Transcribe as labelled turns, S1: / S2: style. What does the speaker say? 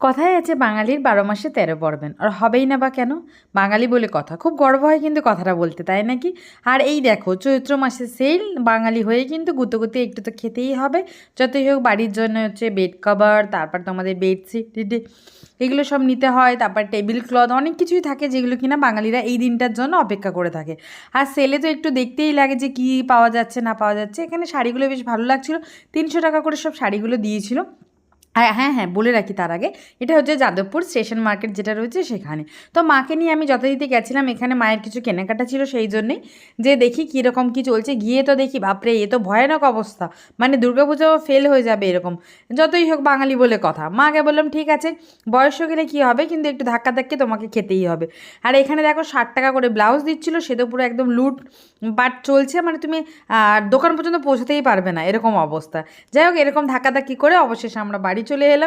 S1: কথায় আছে বাঙালির 12 মাসে 13 পর্বেন, আর হবেই না বা কেন? বাঙালি বলে কথা, খুব গর্ব হয় কিন্তু কথাটা বলতে, তাই নাকি? আর এই দেখো, চৈত্র মাসে সেল, বাঙালি হয়ে কিন্তু গুঁতো একটু তো খেতেই হবে। যতই হোক বাড়ির জন্য হচ্ছে বেড কভার, তারপর তোমাদের বেডশিট এগুলো সব নিতে হয়, তারপর টেবিল ক্লথ, অনেক কিছুই থাকে যেগুলো কিনা বাঙালিরা এই দিনটার জন্য অপেক্ষা করে থাকে। আর সেলে তো একটু দেখতেই লাগে যে কী পাওয়া যাচ্ছে না পাওয়া যাচ্ছে। এখানে শাড়িগুলো বেশ ভালো লাগছিলো, 300 টাকা করে সব শাড়িগুলো দিয়েছিল। হ্যাঁ, বলে রাখি তার আগে, এটা হচ্ছে যাদবপুর স্টেশন মার্কেট যেটা রয়েছে সেখানে। তো মাকে নিয়ে আমি যথারীতি গেছিলাম, এখানে মায়ের কিছু কেনাকাটা ছিল সেই জন্যেই, যে দেখি কীরকম কী চলছে। গিয়ে তো দেখি বাপরে, এ তো ভয়ানক অবস্থা, মানে দুর্গাপুজো ফেল হয়ে যাবে এরকম। যতই হোক বাঙালি বলে কথা, মাকে বললাম ঠিক আছে, বয়স হয়ে গেলে কী হবে, কিন্তু একটু ধাক্কা তোমাকে খেতেই হবে। আর এখানে দেখো 60 টাকা করে ব্লাউজ দিচ্ছিলো, সে তো পুরো একদম লুট পাট চলছে, মানে তুমি দোকান পর্যন্ত পৌঁছতেই পারবে না এরকম অবস্থা। যাই হোক, এরকম ধাক্কাধাক্কি করে অবশেষে আমরা বাড়ি চলে এলাম।